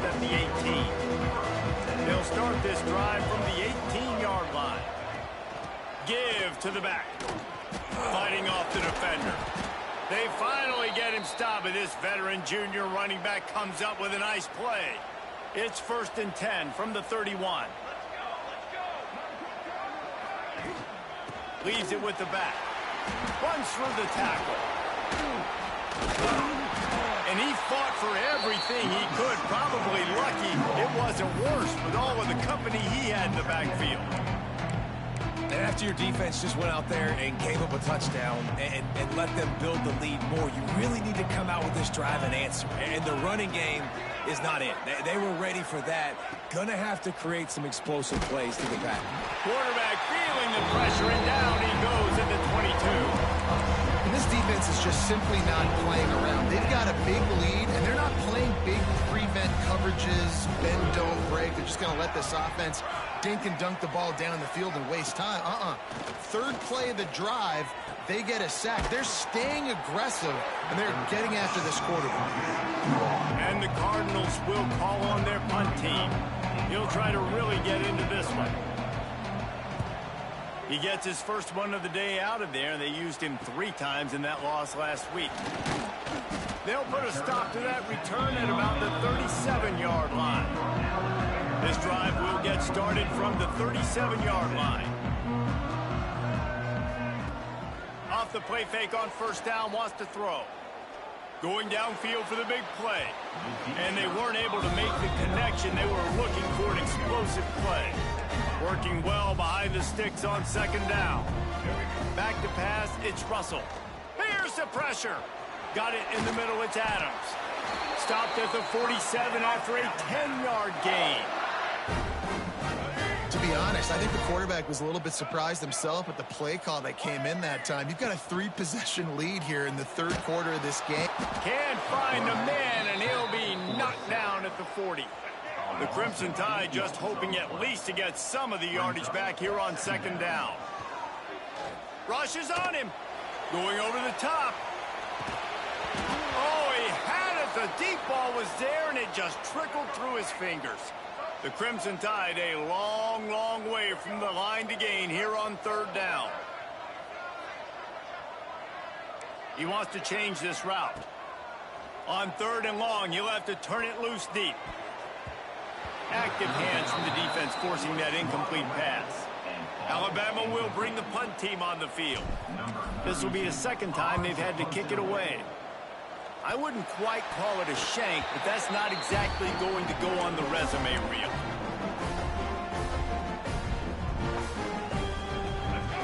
at the 18. They'll start this drive from the 18-yard line. Give to the back. Fighting off the defender. They finally get him stopped, but this veteran junior running back comes up with a nice play. It's 1st and 10 from the 31. Leaves it with the back. Runs through the tackle. And he fought for everything he could. Probably lucky it wasn't worse with all of the company he had in the backfield. And after your defense just went out there and gave up a touchdown and let them build the lead more, you really need to come out with this drive and answer. And the running game is not it. They were ready for that. Gonna have to create some explosive plays to the back. Quarterback feeling the pressure, and down he goes at the 22. And this defense is just simply not playing around. They've got a big lead, and they're not playing big prevent coverages, bend, don't break. They're just going to let this offense dink and dunk the ball down the field and waste time. Third play of the drive, they get a sack. They're staying aggressive, and they're getting after this quarterback. And the Cardinals will call on their punt team. He'll try to really get into this one. He gets his first one of the day out of there, and they used him 3 times in that loss last week. They'll put a stop to that return at about the 37-yard line. This drive will get started from the 37-yard line. Off the play fake on 1st down, wants to throw. Going downfield for the big play. And they weren't able to make the connection. They were looking for an explosive play. Working well behind the sticks on 2nd down. Back to pass, it's Russell. Here's the pressure. Got it in the middle, it's Adams. Stopped at the 47 after a 10-yard gain. To be honest, I think the quarterback was a little bit surprised himself at the play call that came in that time. You've got a 3-possession lead here in the 3rd quarter of this game. Can't find a man, and he'll be knocked down at the 40. The Crimson Tide just hoping at least to get some of the yardage back here on 2nd down. Rush is on him. Going over the top. Oh, he had it. The deep ball was there, and it just trickled through his fingers. The Crimson Tide a long, long way from the line to gain here on 3rd down. He wants to change this route. On 3rd and long, he'll have to turn it loose deep. Active hands from the defense forcing that incomplete pass. Alabama will bring the punt team on the field. This will be the 2nd time they've had to kick it away. I wouldn't quite call it a shank, but that's not exactly going to go on the resume reel.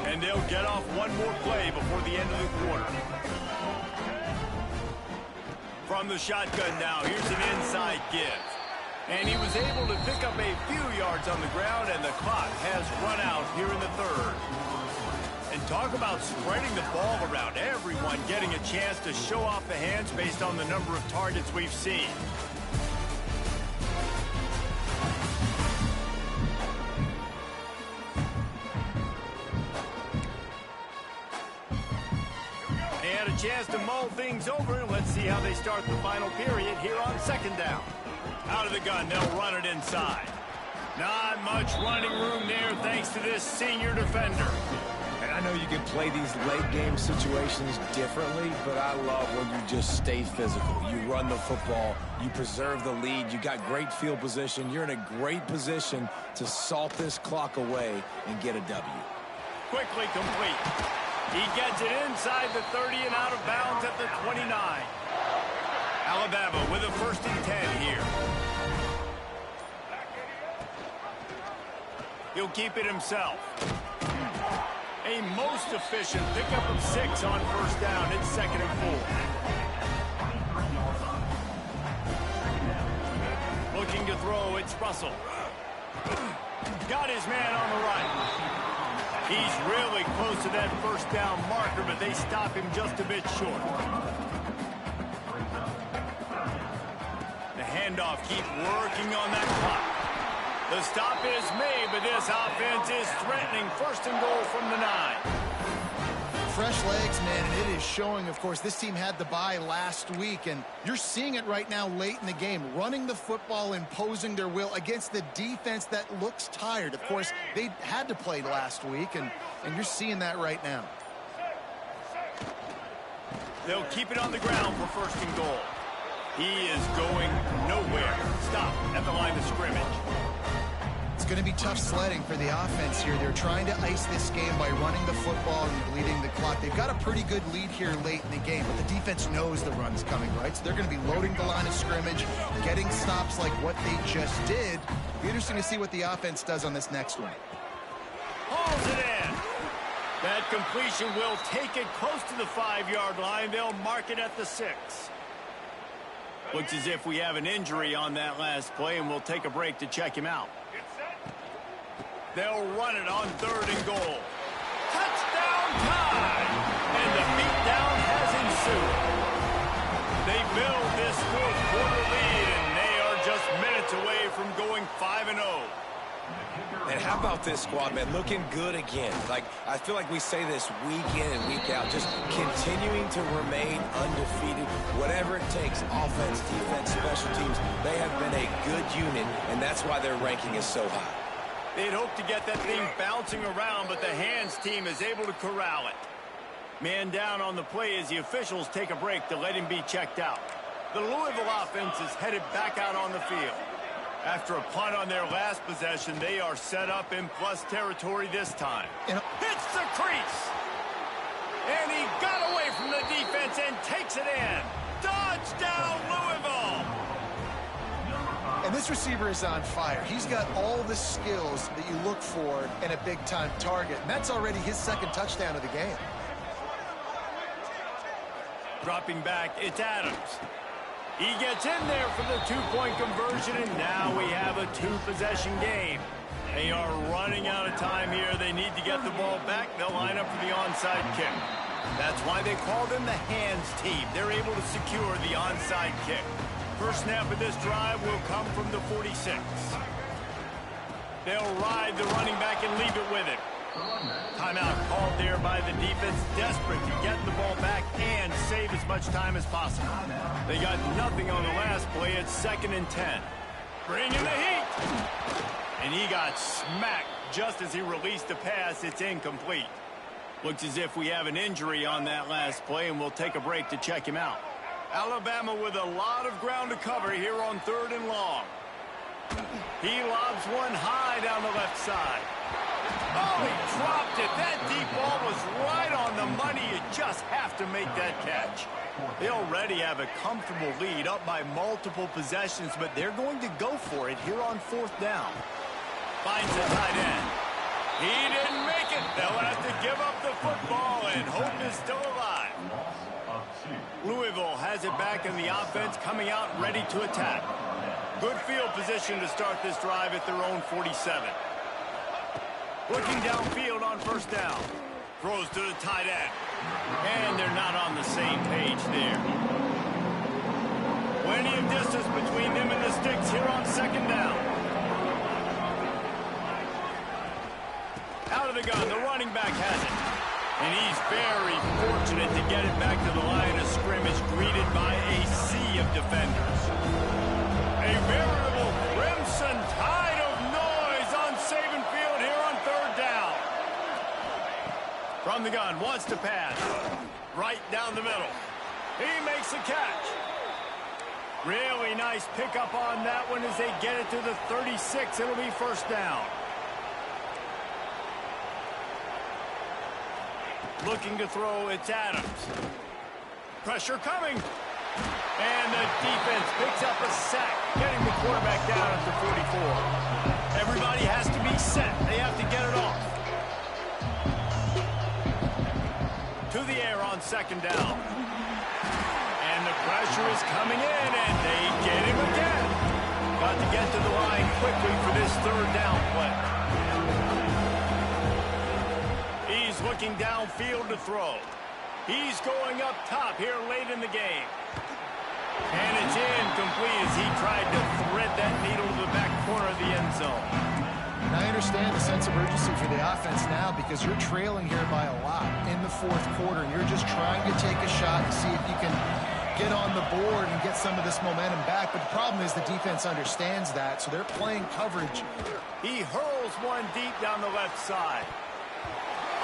And they'll get off one more play before the end of the quarter. From the shotgun now, here's an inside give. And he was able to pick up a few yards on the ground, and the clock has run out here in the 3rd. And talk about spreading the ball around. Everyone getting a chance to show off the hands based on the number of targets we've seen. They had a chance to mull things over. Let's see how they start the final period here on 2nd down. Out of the gun, they'll run it inside. Not much running room there thanks to this senior defender. And I know you can play these late-game situations differently, but I love when you just stay physical. You run the football, you preserve the lead, you got great field position. You're in a great position to salt this clock away and get a W. Quickly complete. He gets it inside the 30 and out of bounds at the 29. Alabama with a 1st and 10 here. He'll keep it himself. A most efficient pickup of 6 on 1st down. It's 2nd and 4. Looking to throw, it's Russell. Got his man on the right. He's really close to that 1st down marker, but they stop him just a bit short. The handoff, keep working on that clock. The stop is made, but this offense is threatening 1st and goal from the 9. fresh legs, man, and it is showing. Of course, this team had the bye last week, and you're seeing it right now late in the game, running the football, imposing their will against the defense that looks tired. Of course, they had to play last week, and you're seeing that right now. They'll keep it on the ground for first and goal. He is going nowhere. Stop at the line of scrimmage. It's going to be tough sledding for the offense here. They're trying to ice this game by running the football and bleeding the clock. They've got a pretty good lead here late in the game, but the defense knows the run's coming, right? So they're going to be loading the line of scrimmage, getting stops like what they just did. It'll be interesting to see what the offense does on this next one. Hauls it in. That completion will take it close to the 5-yard line. They'll mark it at the 6. Looks as if we have an injury on that last play, and we'll take a break to check him out. They'll run it on 3rd and goal. Touchdown time! And the beatdown has ensued. They build this 4th quarter lead, and they are just minutes away from going 5-0. And how about this squad, man? Looking good again. Like, I feel like we say this week in and week out, just continuing to remain undefeated. Whatever it takes, offense, defense, special teams, they have been a good unit, and that's why their ranking is so high. They'd hoped to get that thing bouncing around, but the hands team is able to corral it. Man down on the play as the officials take a break to let him be checked out. The Louisville offense is headed back out on the field. After a punt on their last possession, they are set up in plus territory this time. Hits the crease! And he got away from the defense and takes it in. Touchdown, Louisville! And this receiver is on fire. He's got all the skills that you look for in a big-time target, and that's already his 2nd touchdown of the game. Dropping back, it's Adams. He gets in there for the 2-point conversion, and now we have a 2-possession game. They are running out of time here. They need to get the ball back. They'll line up for the onside kick. That's why they call them the hands team. They're able to secure the onside kick. First snap of this drive will come from the 46. They'll ride the running back and leave it with it. Timeout called there by the defense, desperate to get the ball back and save as much time as possible. They got nothing on the last play. It's 2nd and 10. Bring in the heat. And he got smacked just as he released the pass. It's incomplete. Looks as if we have an injury on that last play, and we'll take a break to check him out. Alabama with a lot of ground to cover here on 3rd and long. He lobs one high down the left side. Oh, he dropped it. That deep ball was right on the money. You just have to make that catch. They already have a comfortable lead, up by multiple possessions, but they're going to go for it here on 4th down. Finds the tight end. He didn't make it. They'll have to give up the football, and hope is still alive. Louisville has it back in the offense, coming out ready to attack. Good field position to start this drive at their own 47. Looking downfield on 1st down. Throws to the tight end. And they're not on the same page there. Plenty of distance between them and the sticks here on 2nd down. Out of the gun, the running back has it. And he's very fortunate to get it back to the line of scrimmage, greeted by a sea of defenders. A veritable crimson tide of noise on Saban Field here on 3rd down. From the gun, wants to pass. Right down the middle. He makes the catch. Really nice pickup on that one as they get it to the 36. It'll be 1st down. Looking to throw, it's Adams. Pressure coming. And the defense picks up a sack, getting the quarterback down at the 44. Everybody has to be set. They have to get it off. To the air on 2nd down. And the pressure is coming in, and they get him again. Got to get to the line quickly for this 3rd down play. He's looking downfield to throw. He's going up top here late in the game. And it's incomplete as he tried to thread that needle to the back corner of the end zone. And I understand the sense of urgency for the offense now because you're trailing here by a lot in the fourth quarter, and you're just trying to take a shot to see if you can get on the board and get some of this momentum back. But the problem is the defense understands that, so they're playing coverage. He hurls one deep down the left side.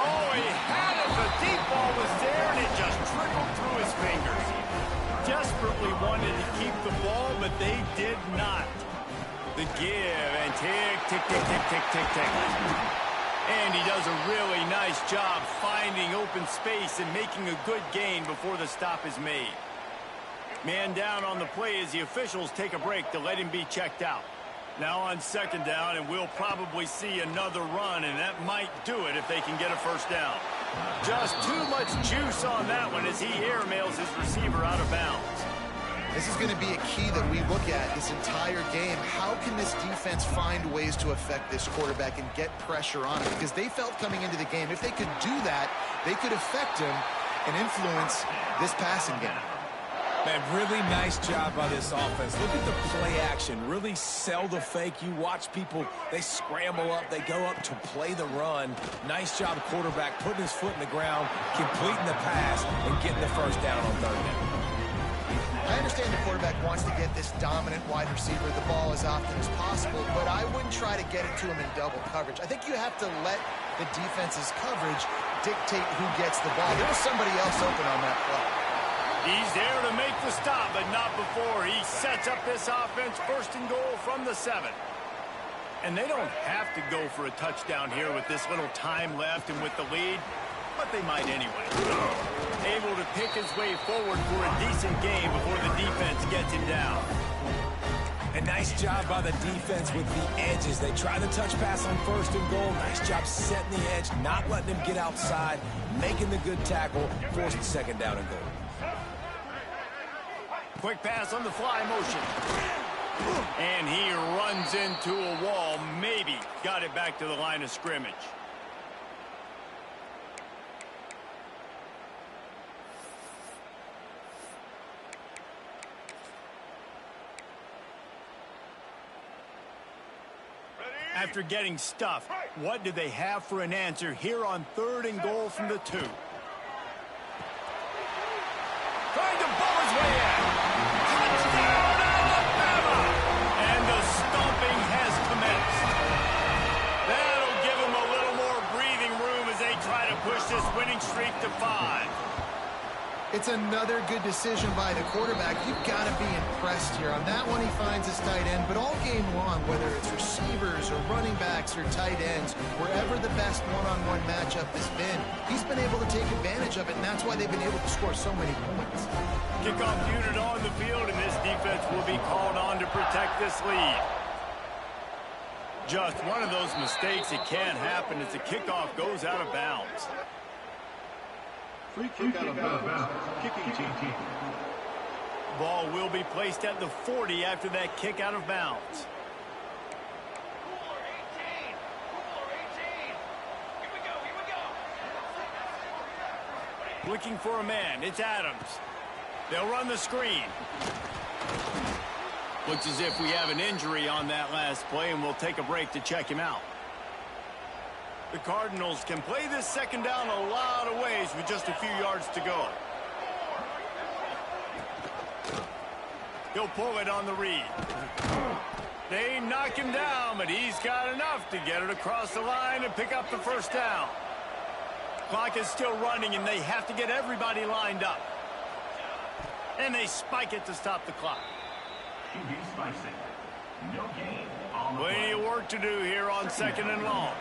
Oh, he had it. The deep ball was there, and it just trickled through his fingers. Desperately wanted to keep the ball, but they did not. The give, and tick, tick, tick, tick, tick, tick, tick. And he does a really nice job finding open space and making a good gain before the stop is made. Man down on the play as the officials take a break to let him be checked out. Now on second down, and we'll probably see another run, and that might do it if they can get a first down. Just too much juice on that one as he airmails his receiver out of bounds. This is going to be a key that we look at this entire game. How can this defense find ways to affect this quarterback and get pressure on him? Because they felt coming into the game, if they could do that, they could affect him and influence this passing game. Man, really nice job by this offense. Look at the play action. Really sell the fake. You watch people, they scramble up, they go up to play the run. Nice job, quarterback, putting his foot in the ground, completing the pass, and getting the first down on third down. I understand the quarterback wants to get this dominant wide receiver the ball as often as possible, but I wouldn't try to get it to him in double coverage. I think you have to let the defense's coverage dictate who gets the ball. There was somebody else open on that play. He's there to make the stop, but not before he sets up this offense first and goal from the 7. And they don't have to go for a touchdown here with this little time left and with the lead, but they might anyway. Able to pick his way forward for a decent game before the defense gets him down. A nice job by the defense with the edges. They try the touch pass on first and goal. Nice job setting the edge, not letting him get outside, making the good tackle, forcing second down and goal. Quick pass on the fly motion. And he runs into a wall. Maybe got it back to the line of scrimmage. After getting stuffed, what do they have for an answer here on third and goal from the 2? Trying to ball his way in. Touchdown, Alabama! And the stomping has commenced. That'll give them a little more breathing room as they try to push this winning streak to 5. It's another good decision by the quarterback. You've got to be impressed here. On that one, he finds his tight end, but all game long, whether it's receivers or running backs or tight ends, wherever the best one-on-one matchup has been, he's been able to take advantage of it, and that's why they've been able to score so many points. Kickoff unit on the field, and this defense will be called on to protect this lead. Just one of those mistakes that can happen as the kickoff goes out of bounds. Free kick out of bounds. Kicking team. Ball will be placed at the 40 after that kick out of bounds. Looking for a man. It's Adams. They'll run the screen. Looks as if we have an injury on that last play, and we'll take a break to check him out. The Cardinals can play this second down a lot of ways with just a few yards to go. He'll pull it on the read. They knock him down, but he's got enough to get it across the line and pick up the first down. Clock is still running, and they have to get everybody lined up. And they spike it to stop the clock. Plenty of work to do here on second and long.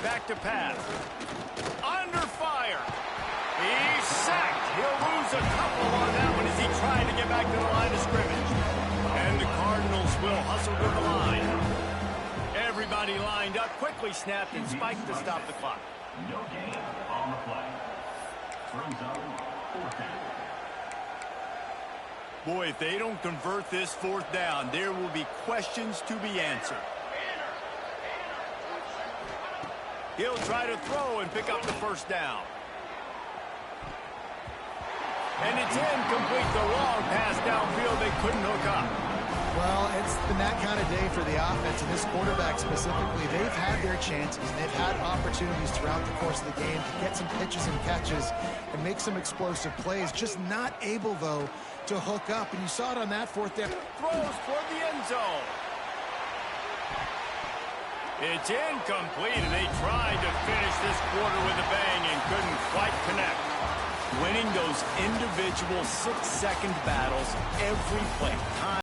Back to pass. Under fire. He's sacked. He'll lose a couple on that one as he tried to get back to the line of scrimmage. And the Cardinals will hustle to the line. Everybody lined up, quickly snapped and spiked to stop the clock. No gain on the play. Throws out fourth down. Boy, if they don't convert this fourth down, there will be questions to be answered. He'll try to throw and pick up the first down. And it's incomplete. The long pass downfield. They couldn't hook up. Well, it's been that kind of day for the offense, and this quarterback specifically. They've had their chances, and they've had opportunities throughout the course of the game to get some pitches and catches and make some explosive plays. Just not able, though, to hook up. And you saw it on that fourth down. Throws toward the end zone. It's incomplete, and they tried to finish this quarter with a bang and couldn't quite connect. Winning those individual 6-second battles every play.